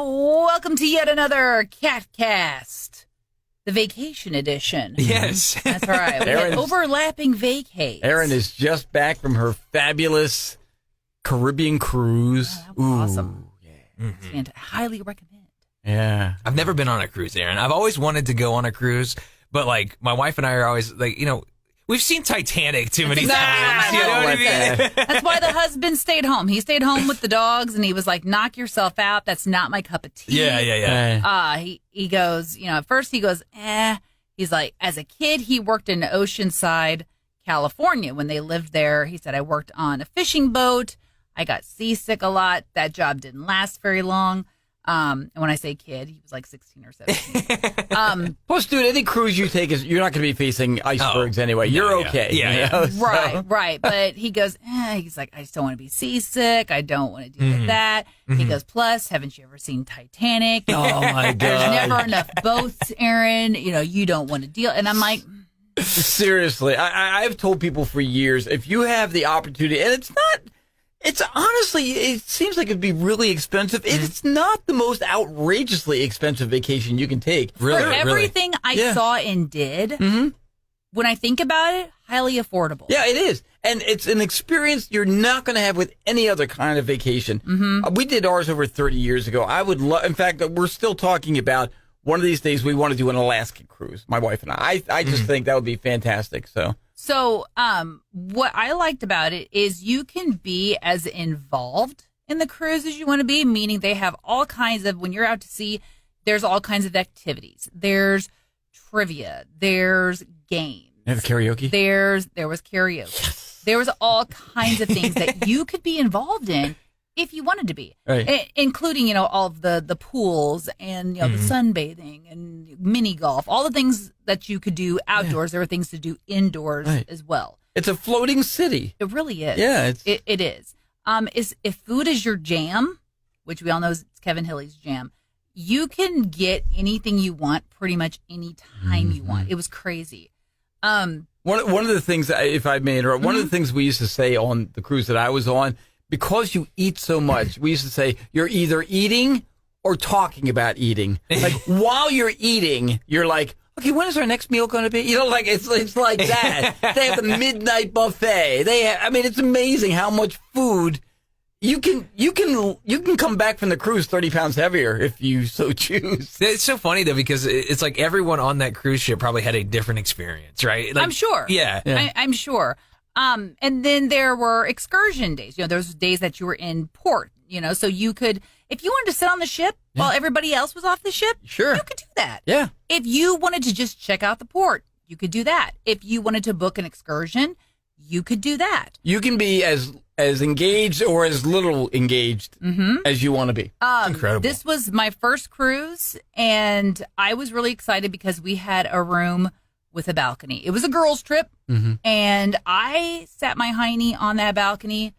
Welcome to yet another KATcast, the vacation edition. Yes. That's right. We had overlapping vacays. Erin is just back from her fabulous Caribbean cruise. Oh, that was awesome. Yeah. Mm-hmm. And highly recommend. Yeah. I've never been on a cruise, Erin. I've always wanted to go on a cruise, but like my wife and I are always like, we've seen Titanic too many times. You know what I mean? That's why the husband stayed home. He stayed home with the dogs, and he was like, knock yourself out. That's not my cup of tea. Yeah. He goes, at first he goes, He's like, as a kid, he worked in Oceanside, California. When they lived there, he said, I worked on a fishing boat. I got seasick a lot. That job didn't last very long. And when I say kid, he was like 16 or 17. Plus, dude, any cruise you take you're not going to be facing icebergs anyway. You're okay. Yeah. Right. But he goes, he's like, I just don't want to be seasick. I don't want to deal with that. He goes, plus, haven't you ever seen Titanic? Oh my God. There's never enough boats, Erin. You don't want to deal. And I'm like, seriously, I've told people for years, if you have the opportunity, and it's honestly, it seems like it'd be really expensive. It's not the most outrageously expensive vacation you can take. For everything I saw and did, when I think about it, highly affordable. Yeah, it is. And it's an experience you're not going to have with any other kind of vacation. We did ours over 30 years ago. I would love, in fact, we're still talking about one of these days we want to do an Alaska cruise, my wife and I. I just think that would be fantastic. So, what I liked about it is you can be as involved in the cruise as you want to be, meaning they have all kinds of, when you're out to sea, there's all kinds of activities. There's trivia. There's games. You have karaoke? There was karaoke. Yes. There was all kinds of things that you could be involved in if you wanted to be, including, all of the pools and, the sunbathing and mini golf, all the things that you could do outdoors. There were things to do indoors as well. It's a floating city. It really is. Yeah. It is. If food is your jam, which we all know is Kevin Hilly's jam, you can get anything you want pretty much any time you want. It was crazy. One of the things, if I may interrupt, one of the things we used to say on the cruise that I was on, because you eat so much, we used to say, you're either eating or talking about eating. Like, while you're eating, you're like, okay, when is our next meal going to be? It's like that. They have the midnight buffet. It's amazing how much food you can come back from the cruise 30 pounds heavier if you so choose. It's so funny, though, because it's like everyone on that cruise ship probably had a different experience, right? Like, I'm sure. Yeah. I'm sure. And then there were excursion days. Those days that you were in port, so you could, if you wanted to sit on the ship while everybody else was off the ship, sure, you could do that. Yeah. If you wanted to just check out the port, you could do that. If you wanted to book an excursion, you could do that. You can be as engaged or as little engaged as you want to be. Incredible. This was my first cruise, and I was really excited because we had a room with a balcony. It was a girls' trip, and I sat my hiney on that balcony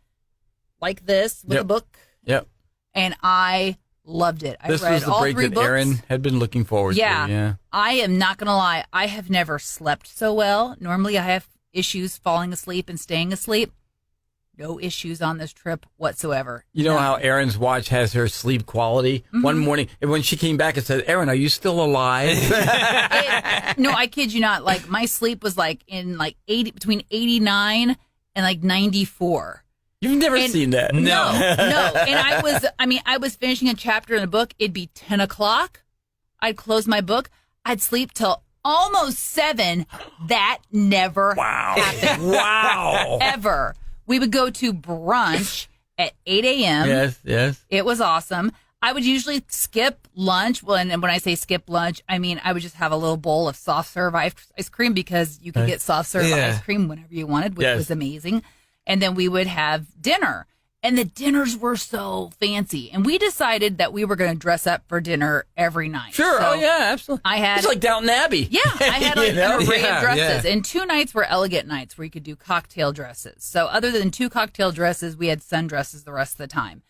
like this with a book. Yep. And I loved it. This read was the all break 3 that books. Erin had been looking forward to. Yeah. I am not going to lie. I have never slept so well. Normally, I have issues falling asleep and staying asleep. No issues on this trip whatsoever. You know how Erin's watch has her sleep quality? One morning, when she came back and said, Erin, are you still alive? No, I kid you not. Like, my sleep was like in like between 89 and like 94. You've never seen that. No. And I was finishing a chapter in a book. It'd be 10 o'clock. I'd close my book. I'd sleep till almost 7. That never happened. Wow. Ever. We would go to brunch at 8 a.m. Yes. It was awesome. I would usually skip lunch. Well, and when I say skip lunch, I mean I would just have a little bowl of soft serve ice cream because you could get soft serve ice cream whenever you wanted, which was amazing. And then we would have dinner. And the dinners were so fancy. And we decided that we were going to dress up for dinner every night. Sure. So absolutely. it's like Downton Abbey. Yeah. I had like an array of dresses. Yeah. And 2 nights were elegant nights where you could do cocktail dresses. So other than 2 cocktail dresses, we had sundresses the rest of the time.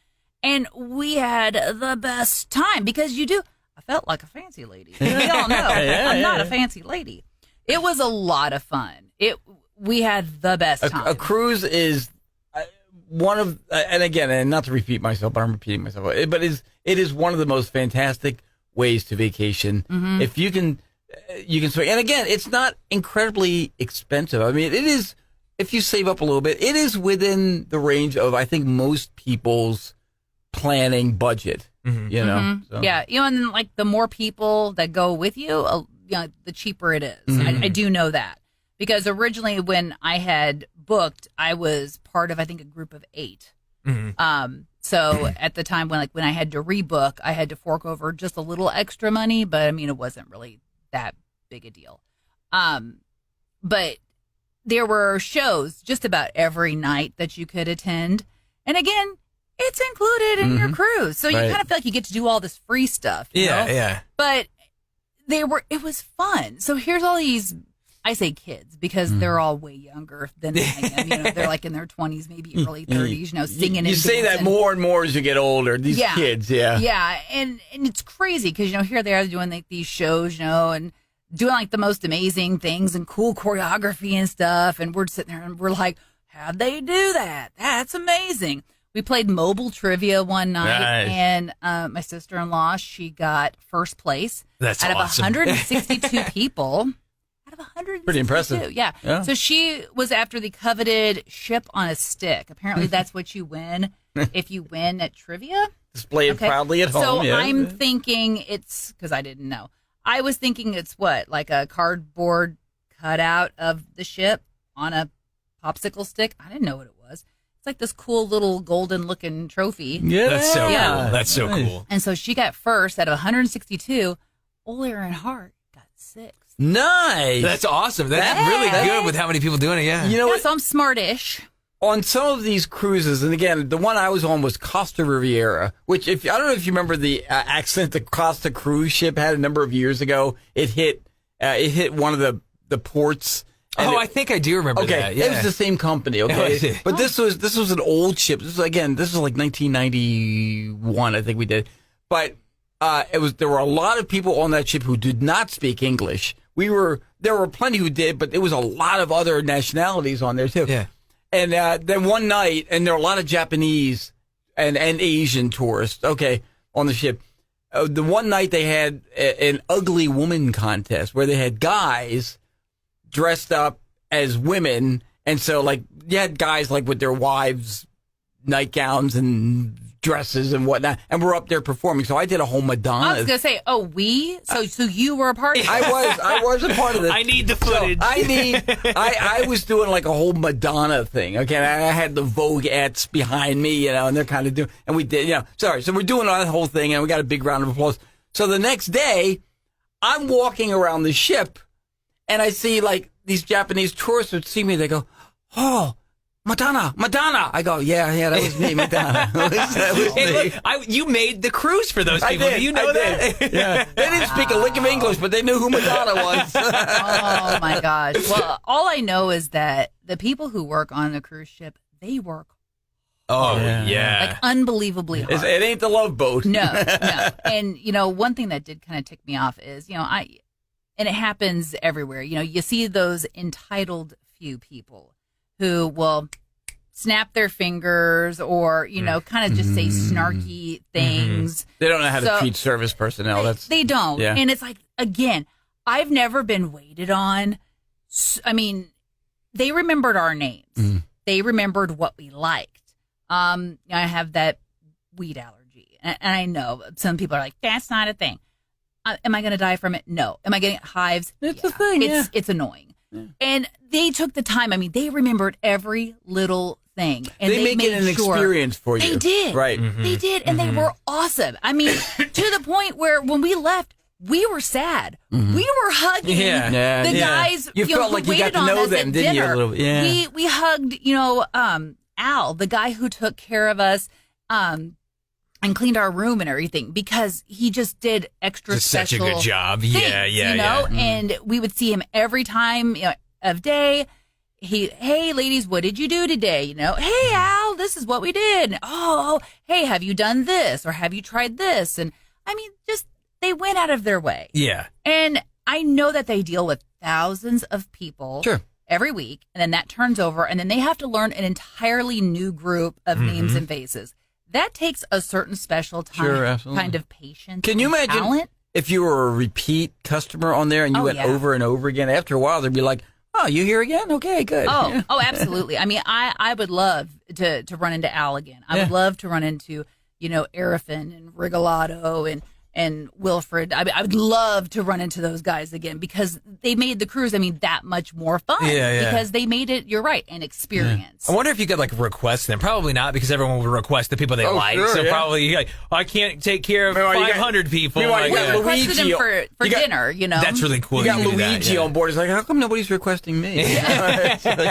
And we had the best time because I felt like a fancy lady. We all know I'm not a fancy lady. It was a lot of fun. We had the best time. A cruise is one of, and again, and not to repeat myself, but I'm repeating myself, but it is one of the most fantastic ways to vacation. If you can swing. And again, it's not incredibly expensive. I mean, it is, if you save up a little bit, it is within the range of, I think, most people's planning budget, you know? So. Yeah. And then, like, the more people that go with you, the cheaper it is. I do know that. Because originally when I had booked, I was part of, I think, a group of 8. So at the time when I had to rebook, I had to fork over just a little extra money, but I mean, it wasn't really that big a deal. But there were shows just about every night that you could attend. And again, it's included in your cruise. So you kind of feel like you get to do all this free stuff. You know? Yeah. But it was fun. So here's all these, I say kids because they're all way younger than I am. They're like in their 20s, maybe early 30s, singing. You say that more and more as you get older. These kids, Yeah, and it's crazy because, here they are doing like these shows, and doing like the most amazing things and cool choreography and stuff. And we're sitting there and we're like, how'd they do that? That's amazing. We played mobile trivia one night, and my sister-in-law, she got first place. That's out of awesome. 162 people. Out of 162. Pretty impressive. Yeah. So she was after the coveted ship on a stick. Apparently, that's what you win if you win at trivia. Display it proudly at home. So I'm thinking it's, because I didn't know. I was thinking it's what, like a cardboard cutout of the ship on a popsicle stick? I didn't know what it was. It's like this cool little golden looking trophy. Yeah. That's so cool. That's so cool. And so she got first out of 162. Old Erin Hart got 6th. Nice. That's awesome. That's really good with how many people doing it. Yeah. You know what? So I'm smartish. On some of these cruises, and again, the one I was on was Costa Riviera, which I don't know if you remember the accident the Costa cruise ship had a number of years ago. It hit one of the ports. I think I do remember that. Yeah. It was the same company, okay? But this was an old ship. This was like 1991, I think we did. But there were a lot of people on that ship who did not speak English. There were plenty who did, but there was a lot of other nationalities on there too. Yeah. And then one night, and there were a lot of Japanese and Asian tourists, on the ship. The one night they had an ugly woman contest where they had guys dressed up as women, and so like you had guys like with their wives' nightgowns and dresses and whatnot, and we're up there performing. So I did a whole Madonna. I was gonna say, so you were a part of it. I was a part of it. I need the footage. So I was doing like a whole Madonna thing. Okay, and I had the Voguettes behind me, and they're kind of doing, and we did, so we're doing that whole thing, and we got a big round of applause. So the next day, I'm walking around the ship, and I see like these Japanese tourists would see me. They go, "Oh, Madonna." I go, yeah, that was me, Madonna. that was me. Look, you made the cruise for those people. Do you know that? Yeah. They didn't speak a lick of English, but they knew who Madonna was. Oh my gosh. Well, all I know is that the people who work on the cruise ship, they work like unbelievably hard. It ain't the Love Boat. No. And one thing that did kind of tick me off is, and it happens everywhere. You see those entitled few people who will snap their fingers or, kind of just say snarky things. They don't know how to treat service personnel. They don't. Yeah. And it's like, again, I've never been waited on. I mean, they remembered our names. They remembered what we liked. I have that weed allergy. And I know some people are like, that's not a thing. Am I going to die from it? No. Am I getting hives? It's a thing. It's annoying. Yeah. And they took the time. I mean, they remembered every little thing. And they make it an experience for you. They did. Right. They did. And they were awesome. I mean, to the point where when we left, we were sad. We were hugging the guys. You felt like you got to know them, didn't you? A little bit. Yeah. We hugged, Al, the guy who took care of us, and cleaned our room and everything because he just did extra special such a good job. Things, Yeah. And we would see him every time of day. Hey, ladies, what did you do today? Hey, Al, this is what we did. Oh, hey, have you done this or have you tried this? And I mean, just they went out of their way. Yeah. And I know that they deal with thousands of people every week, and then that turns over, and then they have to learn an entirely new group of names and faces. That takes a certain special time, kind of patience. Can you imagine talent. If you were a repeat customer on there and you went over and over again? After a while, they'd be like, "Oh, you here again? Okay, good." Oh, absolutely. I mean, I would love to run into Al again. I would love to run into Arifin and Rigolato and Wilfred. I would love to run into those guys again because they made the cruise, that much more fun. Yeah. Because they made it, you're right, an experience. I wonder if you could request them. Probably not, because everyone would request the people they like. Sure, so probably I can't take care of 500 people. Well, requested them for dinner, That's really cool. You got Luigi on board. He's like, how come nobody's requesting me? Sorry.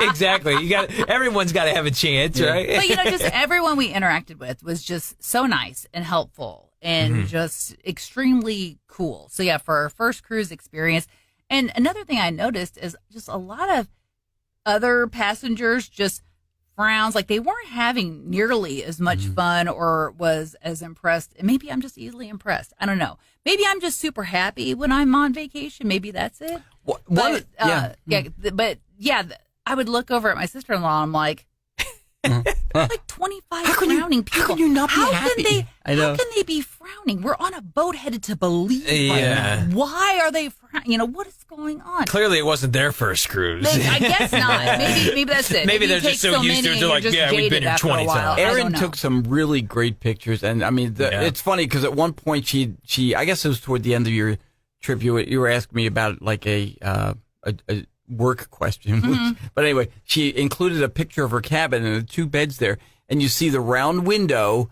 Exactly. Everyone's got to have a chance, right? But just everyone we interacted with was just so nice and helpful. And just extremely cool. So for our first cruise experience. And another thing I noticed is just a lot of other passengers just frowns, like they weren't having nearly as much fun or was as impressed. And maybe I'm just easily impressed. I don't know. Maybe I'm just super happy when I'm on vacation. Maybe that's it. But I would look over at my sister-in-law and I'm like, like 25 frowning people. How can you not be happy? How can they be frowning? We're on a boat headed to Belize right now. Why are they frowning? What is going on? Clearly, it wasn't their first cruise. I guess not. Maybe that's it. Maybe they're just so used to it. They're like, we've been here 20 times. Erin took some really great pictures. And, it's funny because at one point she I guess it was toward the end of your trip, you were asking me about like a work question. But anyway, she included a picture of her cabin and the 2 beds there. And you see the round window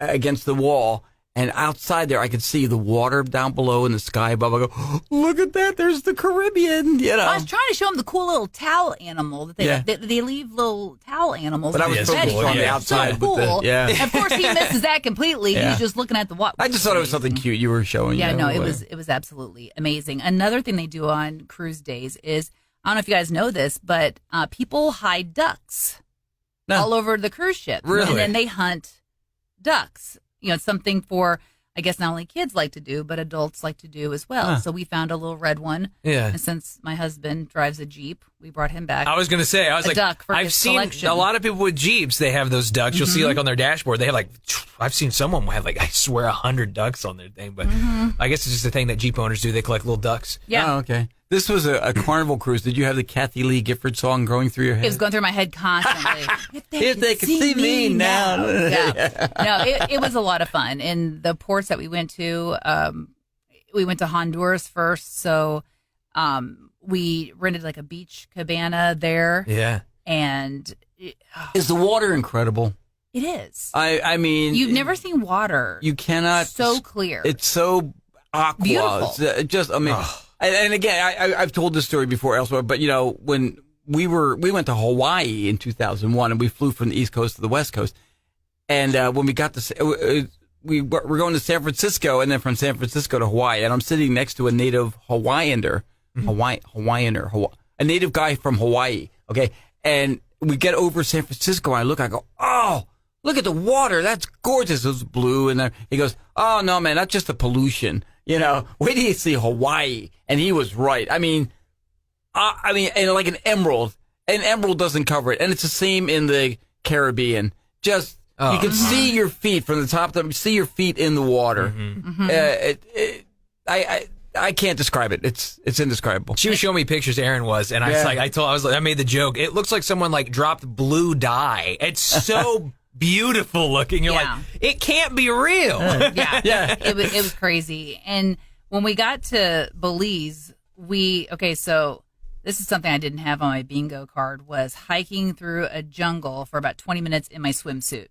against the wall. And outside there, I could see the water down below and the sky above. I go, oh, look at that. There's the Caribbean. I was trying to show them the cool little towel animal that they leave little towel animals. But I was focused on the outside. So cool. Of course, he misses that completely. Yeah. He's just looking at the water. I just thought it was something cute you were showing. Yeah, no, it was absolutely amazing. Another thing they do on cruise days is, I don't know if you guys know this, but people hide ducks all over the cruise ship. Really? And then they hunt ducks. It's something for, I guess, not only kids like to do, but adults like to do as well. So we found a little red one. Yeah. And since my husband drives a Jeep, we brought him back. I was going to say, duck for I've seen collection. a lot of people with Jeeps, they have those ducks. You'll see on their dashboard, they have I've seen someone have I swear 100 ducks on their thing. But I guess it's just a thing that Jeep owners do. They collect little ducks. Yeah. Oh, okay. This was a Carnival cruise. Did you have the Kathy Lee Gifford song going through your head? It was going through my head constantly. If they could see me now. No, it was a lot of fun. In the ports that we went to Honduras first. So we rented a beach cabana there. Yeah. And is the water incredible? It is. I mean, you've never seen water. You cannot. So clear. It's so aqua. Beautiful. It's just, and again, I've told this story before elsewhere, but when we went to Hawaii in 2001 and we flew from the East Coast to the West Coast. And when we got to, we were going to San Francisco and then from San Francisco to Hawaii. And I'm sitting next to a native Hawaiianer, a native guy from Hawaii. Okay. And we get over San Francisco and I go, oh, look at the water. That's gorgeous. It was blue. And then he goes, oh, no, man, that's just the pollution. Wait till you see Hawaii. And he was right. and like an emerald doesn't cover it. And it's the same in the Caribbean. Just, you can see your feet from the top to see your feet in the water. I can't describe it. It's indescribable. She was showing me pictures, Erin was, and I made the joke. It looks like someone dropped blue dye. It's so beautiful looking. You're like, it can't be real. Yeah. It was crazy. And when we got to Belize, so this is something I didn't have on my bingo card, was hiking through a jungle for about 20 minutes in my swimsuit.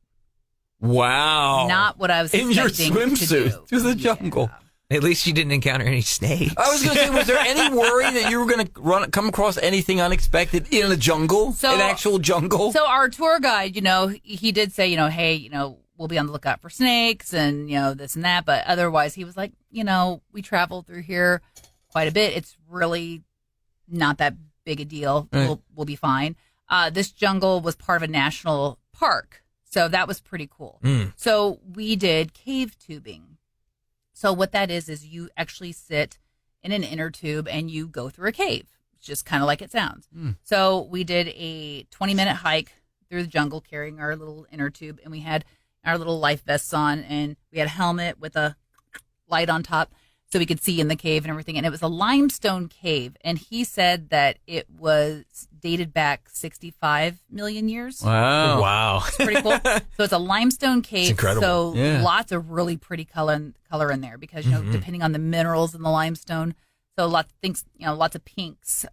Wow. Not what I was expecting in your swimsuit through the jungle. At least you didn't encounter any snakes. I was going to say, was there any worry that you were going to come across anything unexpected in a jungle, an actual jungle? So our tour guide, he did say, hey, we'll be on the lookout for snakes and, this and that. But otherwise, he was like, we travel through here quite a bit. It's really not that big a deal. Right. We'll be fine. This jungle was part of a national park. So that was pretty cool. So we did cave tubing. So what that is you actually sit in an inner tube and you go through a cave. just kind of like it sounds. So we did a 20-minute hike through the jungle carrying our little inner tube, and we had our little life vests on, and we had a helmet with a light on top so we could see in the cave and everything. And it was a limestone cave, and he said that it was dated back 65 million years. Wow. It's pretty cool. So it's a limestone cave. It's incredible. So lots of really pretty color in there because, depending on the minerals in the limestone. So lots of things, lots of pinks,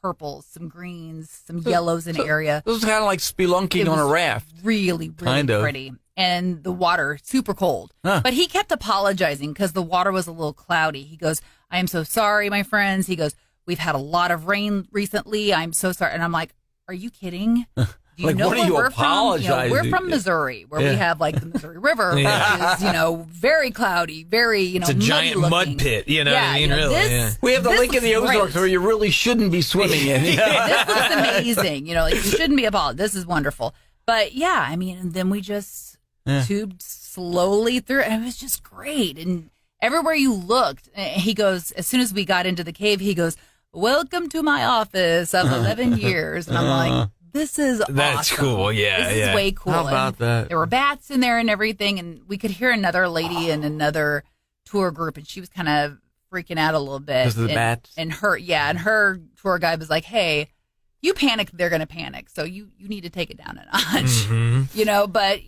purples, some greens, some yellows in the area. It was kind of like spelunking on a raft. Really, really pretty. And the water, super cold. But he kept apologizing because the water was a little cloudy. He goes, I am so sorry, my friends. He goes, we've had a lot of rain recently. I'm so sorry. And I'm like, are you kidding? Do you know what are you we're apologizing? From? We're from Missouri, where we have like the Missouri River, which is, very cloudy, very, it's a giant mud pit, what I mean? Really, we have the lake in the Ozarks where you really shouldn't be swimming in. This was amazing. You shouldn't be apologizing. This is wonderful. But and then we just tubed slowly through, and it was just great. And everywhere you looked, he goes, as soon as we got into the cave, he goes, welcome to my office of 11 years. And I'm like, this is That's awesome. Cool. Yeah. This is way cool. How about that? There were bats in there and everything. And we could hear another lady in another tour group, and she was kind of freaking out a little bit. Because of the bats? And her tour guide was like, hey, you panic, they're going to panic. So you need to take it down a notch, but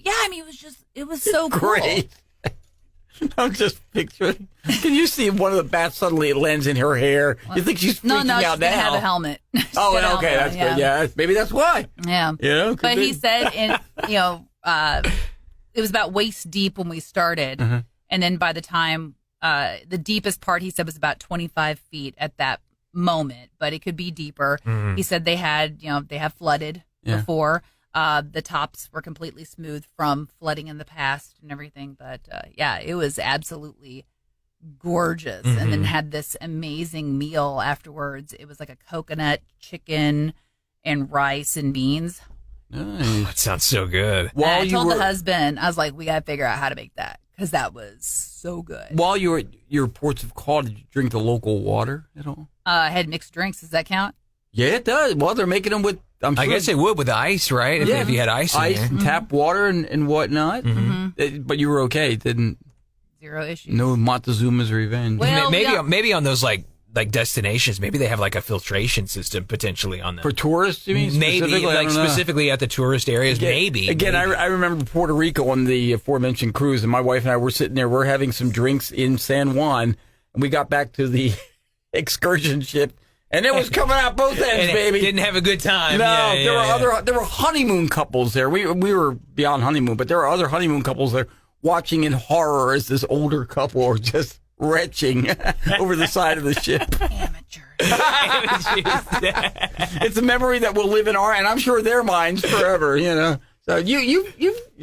it was so great. Cool. I'm just picturing. Can you see one of the bats suddenly lands in her hair? You think she's freaking out now? No, she's going to have a helmet. Oh, okay, that's good. Yeah, maybe that's why. Yeah. But be. he said, it was about waist deep when we started. And then by the time, the deepest part, he said, was about 25 feet at that moment, but it could be deeper. He said they have flooded before. The tops were completely smooth from flooding in the past and everything. But it was absolutely gorgeous. And then had this amazing meal afterwards. It was like a coconut, chicken, and rice and beans. Nice. That sounds so good. I told the husband, I was like, we got to figure out how to make that because that was so good. While you were at your ports of call, did you drink the local water at all? I had mixed drinks. Does that count? Yeah, it does. Well, they're making them with, I guess they would with the ice, right? If you had ice in there. And tap water and whatnot. But you were okay. Zero issues. No Montezuma's revenge. Well, maybe on those like destinations, maybe they have like a filtration system potentially on them. For tourists, you mean? Maybe, specifically at the tourist areas, maybe. Again, maybe. I remember Puerto Rico on the aforementioned cruise, and my wife and I were sitting there, we're having some drinks in San Juan, and we got back to the excursion ship, and it was coming out both ends, baby. Didn't have a good time. No, there were honeymoon couples there. We were beyond honeymoon, but there were other honeymoon couples there watching in horror as this older couple are just retching over the side of the ship. Amateurs. It's a memory that will live in and I'm sure their minds forever, So you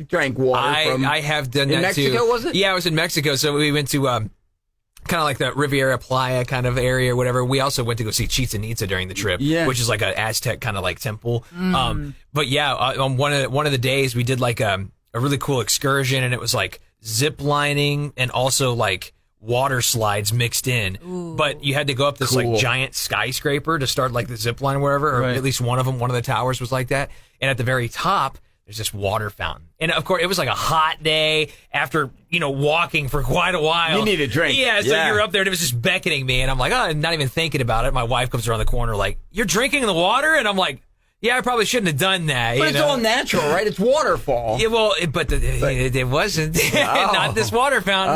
drank water from... I have done in that Mexico, too. was it? Yeah, I was in Mexico. So we went to kind of like the Riviera Playa kind of area or whatever. We also went to go see Chichen Itza during the trip, which is like an Aztec kind of like temple. But yeah, on one of the days we did like a really cool excursion, and it was like zip lining and also like water slides mixed in. Ooh. But you had to go up this like giant skyscraper to start like the zip line or wherever, or at least one of the towers was like that. And at the very top, there's this water fountain. And of course, it was like a hot day after, walking for quite a while. You need a drink. Yeah, so you're up there and it was just beckoning me. And I'm like, I'm not even thinking about it. My wife comes around the corner like, you're drinking the water? And I'm like, yeah, I probably shouldn't have done that. But it's all natural, right? It's waterfall. Yeah, well, it wasn't. Not this water fountain.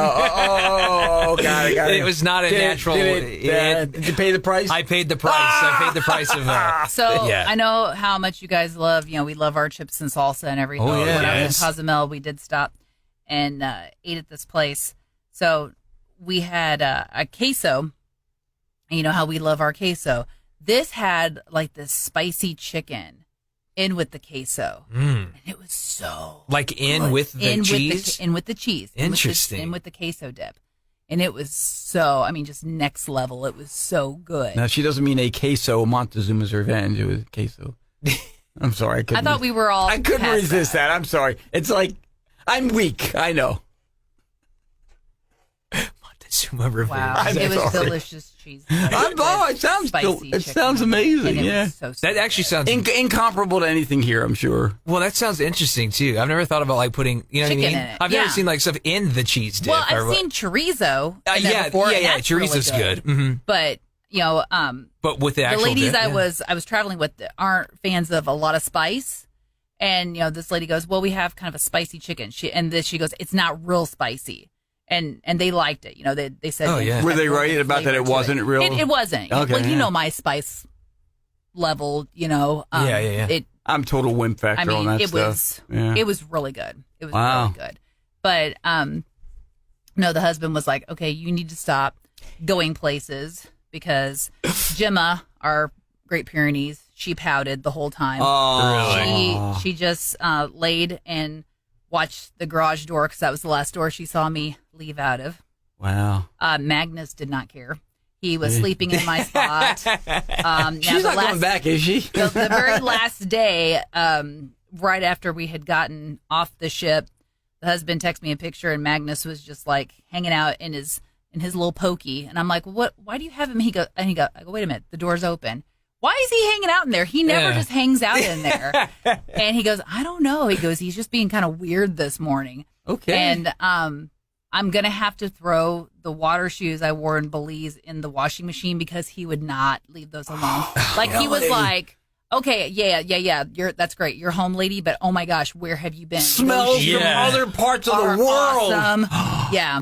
Got it. It was not a natural. Did you pay the price? I paid the price. I paid the price of. I know how much you guys love. We love our chips and salsa and everything. Oh, yeah. When I was in Cozumel, we did stop and ate at this place. So we had a queso. And you know how we love our queso. This had like this spicy chicken in with the queso. And it was so like good. with the cheese? In with the cheese. Interesting. In with the queso dip. And it was just next level. It was so good. Now, she doesn't mean a queso, Montezuma's Revenge. It was queso. I'm sorry. I thought we were all I couldn't resist that. I'm sorry. It's like, I'm weak. I know. Wow, it was delicious cheese. It sounds amazing. Yeah, that actually sounds incomparable to anything here, I'm sure. Well, that sounds interesting too. I've never thought about like putting, you know chicken what I mean? in it. I've never seen like stuff in the cheese dip. Well, I've seen chorizo. Chorizo's good. Mm-hmm. But but with the actual ladies dip, I was traveling with aren't fans of a lot of spice. And this lady goes, well, we have kind of a spicy chicken. She goes, it's not real spicy. And they liked it. They said, oh, yeah. Were they right about that? It wasn't real. It wasn't. Okay, my spice level. I'm total wimp factor on that stuff. It was really good. It was really good. But no, the husband was like, okay, you need to stop going places because Gemma, our Great Pyrenees, she pouted the whole time. Oh, really? She just laid and watched the garage door because that was the last door she saw me leave out of. Wow. Magnus did not care. He was sleeping in my spot. She's not going back, is she? The very last day, right after we had gotten off the ship, the husband texted me a picture, and Magnus was just like hanging out in his little pokey, and I'm like, "What? Why do you have him?" I go, "Wait a minute, the door's open. Why is he hanging out in there? He never just hangs out in there." And he goes, "I don't know." He goes, "He's just being kind of weird this morning." Okay. And I'm gonna have to throw the water shoes I wore in Belize in the washing machine because he would not leave those alone. He was like, okay, yeah. That's great. You're home, lady. But oh my gosh, where have you been? Smells from other parts of the world. Awesome. Yeah.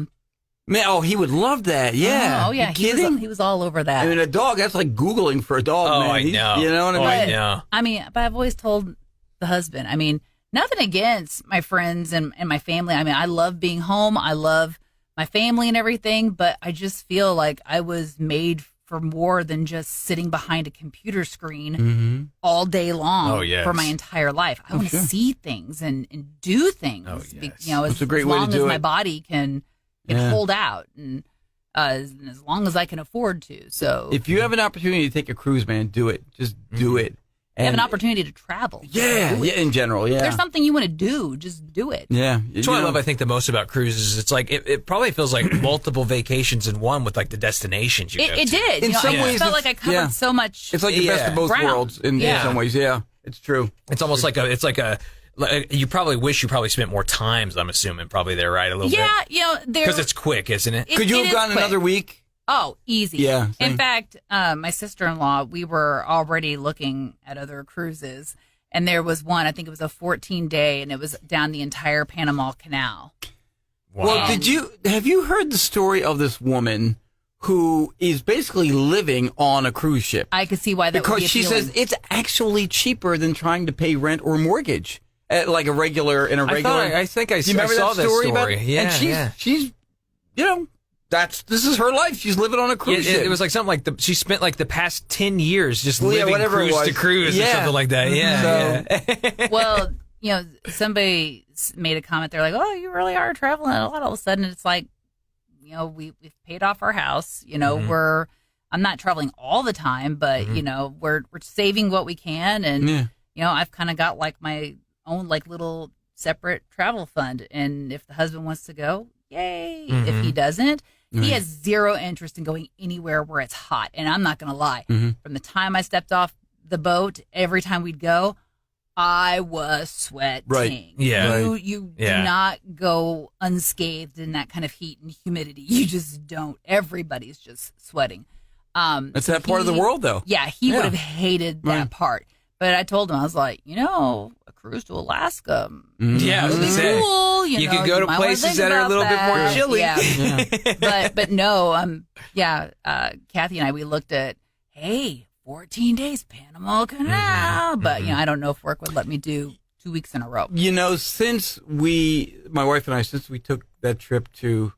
Man, he would love that. Yeah. Oh yeah. You kidding? He was all over that. I mean, a dog. That's like Googling for a dog. Oh, man. I know. You know what I mean? I know. But I've always told the husband. I mean, nothing against my friends and my family. I mean, I love being home. I love my family and everything. But I just feel like I was made for more than just sitting behind a computer screen all day long for my entire life. I want to see things and do things. Oh, yes. As a great way to long do as my it. body can hold out and as long as I can afford to. So if you have an opportunity to take a cruise, man, do it. Just do it. You have an opportunity to travel. Yeah, in general, yeah. If there's something you want to do, just do it. Yeah. That's what I love, I think, the most about cruises. It's like, it probably feels like multiple vacations in one with like the destinations you go to. It did. In some I ways, felt like I covered so much. It's like the best of both ground. worlds in some ways, yeah. It's true. It's almost like you probably wish you probably spent more times, I'm assuming, probably there, right? A little bit. Yeah, because it's quick, isn't it? Could you have gone another week? Oh, easy. Yeah. In fact, my sister-in-law, we were already looking at other cruises, and there was one, I think it was a 14-day, and it was down the entire Panama Canal. Wow. Well, have you heard the story of this woman who is basically living on a cruise ship? I could see why that would be because she appealing. says it's actually cheaper than trying to pay rent or mortgage at like a regular. I think I saw that story. And she's this is her life. She's living on a cruise ship. It was like something like she spent like the past 10 years just living cruise to cruise or something like that. Yeah. Well, somebody made a comment. They're like, "Oh, you really are traveling a lot." All of a sudden, it's like, we've paid off our house. I'm not traveling all the time, but we're saving what we can, and I've kind of got like my own like little separate travel fund. And if the husband wants to go, yay! If he doesn't. He has zero interest in going anywhere where it's hot. And I'm not going to lie. From the time I stepped off the boat, every time we'd go, I was sweating. Right. Yeah. You do not go unscathed in that kind of heat and humidity. You just don't. Everybody's just sweating. That's that part of the world, though. Yeah, he would have hated that part. But I told him, I was like, a cruise to Alaska. Yeah, I was going to say. Cool, you could go to places that are a little bit more chilly. Yeah. But no, Kathy and I, we looked at, 14 days, Panama Canal. But, I don't know if work would let me do 2 weeks in a row. Since my wife and I, since we took that trip to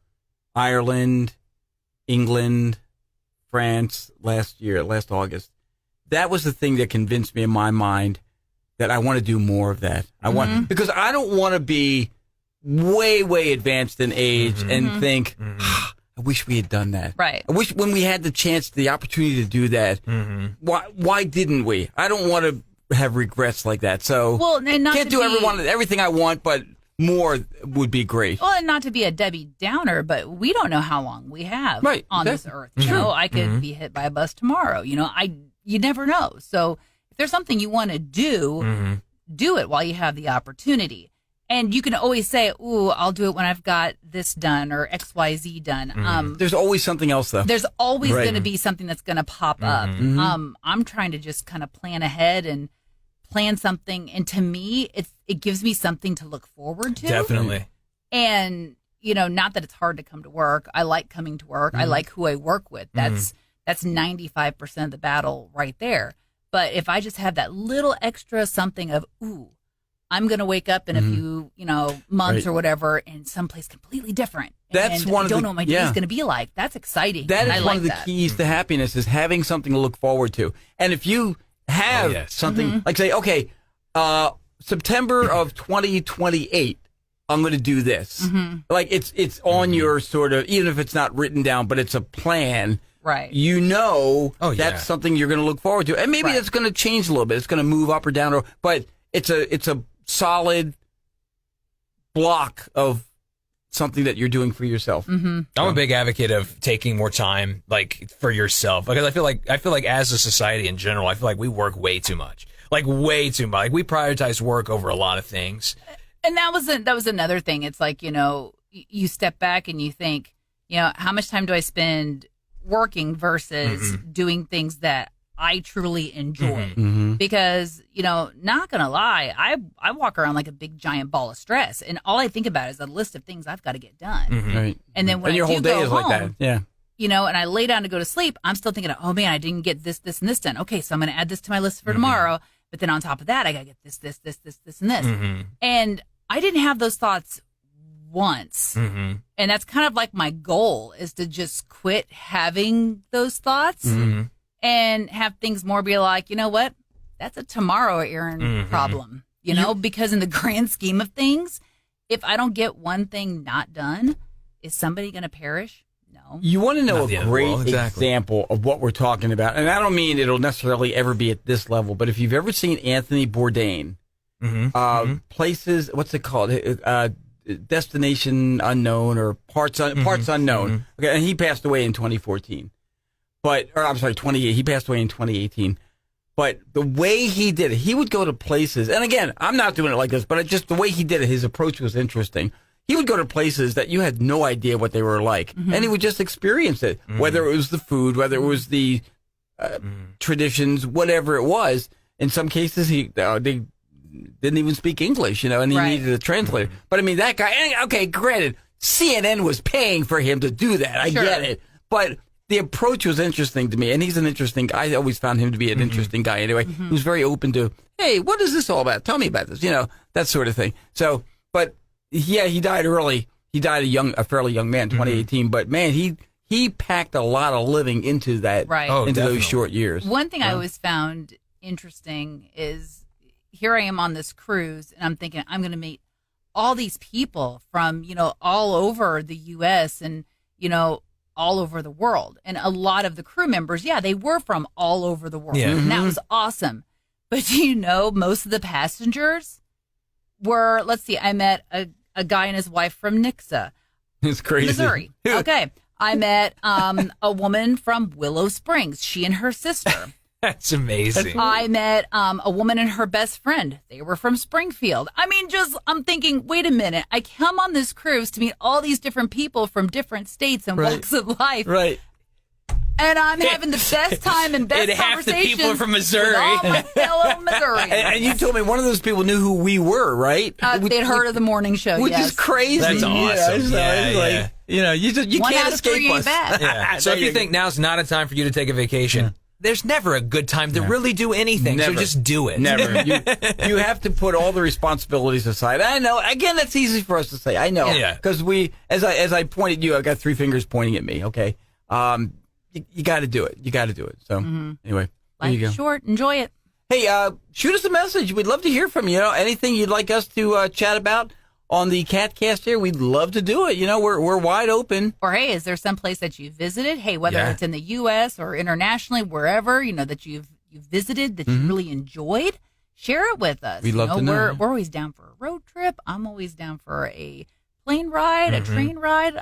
Ireland, England, France last August, that was the thing that convinced me in my mind that I want to do more of that. Because I don't want to be way, way advanced in age and think, I wish we had done that. Right. I wish when we had the opportunity to do that, why didn't we? I don't want to have regrets like that. So can't do everything I want, but more would be great. Well, and not to be a Debbie Downer, but we don't know how long we have on this earth. You know, I could be hit by a bus tomorrow. You know, you never know. So if there's something you want to do, do it while you have the opportunity. And you can always say, "Ooh, I'll do it when I've got this done or XYZ done." There's always something else, though. There's always going to be something that's going to pop up. I'm trying to just kind of plan ahead and plan something, and to me, it gives me something to look forward to. Definitely. And you know, not that it's hard to come to work. I like coming to work. I like who I work with. That's 95% of the battle right there. But if I just have that little extra something of, ooh, I'm going to wake up in a few, months or whatever in someplace completely different. That's and one I of don't the, know what my day is going to be like. That's exciting. That is I one like of the that. keys to happiness is having something to look forward to. And if you have something like say, okay, September of 2028, I'm going to do this. Like it's on your sort of, even if it's not written down, but it's a plan. Right. You know that's something you're going to look forward to. And maybe it's going to change a little bit. It's going to move up or down, but it's a solid block of something that you're doing for yourself. I'm a big advocate of taking more time, like, for yourself, because I feel like as a society in general, I feel like we work way too much, like way too much. Like we prioritize work over a lot of things. And that was another thing. It's like, you step back and you think, how much time do I spend working versus doing things that I truly enjoy? Because, not going to lie, I walk around like a big giant ball of stress. And all I think about is a list of things I've got to get done. Right. And then when your I whole do day go is home, like that. Yeah. And I lay down to go to sleep, I'm still thinking, oh man, I didn't get this, this, and this done. Okay, so I'm going to add this to my list for tomorrow. But then on top of that, I got to get this, and this. And I didn't have those thoughts once. And that's kind of like my goal is to just quit having those thoughts and have things more be like, you know what? That's a tomorrow, Erin, problem. Because in the grand scheme of things, if I don't get one thing not done, is somebody going to perish? No. You want to know Not a great example of what we're talking about, and I don't mean it'll necessarily ever be at this level, but if you've ever seen Anthony Bourdain, places, what's it called? Destination Unknown or Parts Unknown. Okay, and he passed away in 2014. He passed away in 2018. But the way he did it, he would go to places, and again, I'm not doing it like this, but just the way he did it, his approach was interesting. He would go to places that you had no idea what they were like, and he would just experience it, whether it was the food, whether it was the traditions, whatever it was. In some cases, they didn't even speak English, and he needed a translator. But I mean, that guy, okay, granted, CNN was paying for him to do that. I get it. But the approach was interesting to me, and he's an interesting guy. I always found him to be an interesting guy anyway. He was very open to, hey, what is this all about? Tell me about this, that sort of thing. So, but yeah, he died early. He died a fairly young man, 2018. But man, he packed a lot of living into that, into those short years. One thing I always found interesting is here I am on this cruise, and I'm thinking I'm going to meet all these people from, all over the U.S. and, all over the world. And a lot of the crew members, they were from all over the world. And that was awesome. But most of the passengers were, let's see, I met a guy and his wife from Nixa. It's crazy. Missouri. Okay. I met a woman from Willow Springs, she and her sister. That's amazing. I met a woman and her best friend. They were from Springfield. I mean, I'm thinking, wait a minute. I come on this cruise to meet all these different people from different states and walks of life. Right. And I'm having the best time and best half the conversations people are from Missouri. with all my fellow Missourians. And you told me one of those people knew who we were, right? They'd heard of the morning show, which is crazy. That's awesome. You One can't out of three escape ain't us. bad. Yeah. So if you think now's not a time for you to take a vacation, there's never a good time to really do anything. Never. So just do it. Never. You have to put all the responsibilities aside. I know. Again, that's easy for us to say. I know. Yeah. Because as I pointed you, I got three fingers pointing at me. Okay. You got to do it. You got to do it. So anyway, there you go. Life's short. Enjoy it. Hey, shoot us a message. We'd love to hear from you. Anything you'd like us to chat about on the KATcast here, we'd love to do it. We're wide open. Or hey, is there some place that you visited? Hey, whether it's in the U.S. or internationally, wherever that you've visited that you really enjoyed, share it with us. We'd love to know. We're always down for a road trip. I'm always down for a plane ride, a train ride,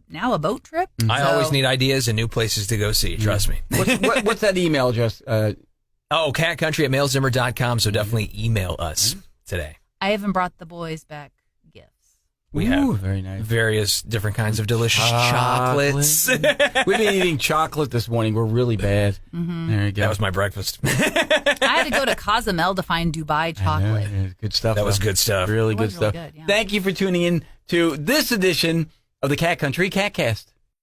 now a boat trip. I always need ideas and new places to go see. Trust me. What's that email address? KATcountry@mailzimmer.com. So definitely email us today. I haven't brought the boys back gifts. We have very nice. various different kinds of delicious chocolates. We've been eating chocolate this morning. We're really bad. There you go. That was my breakfast. I had to go to Cozumel to find Dubai chocolate. Good stuff. That was good stuff. Really good stuff. Really good, yeah. Thank you for tuning in to this edition of the Cat Country KATcast.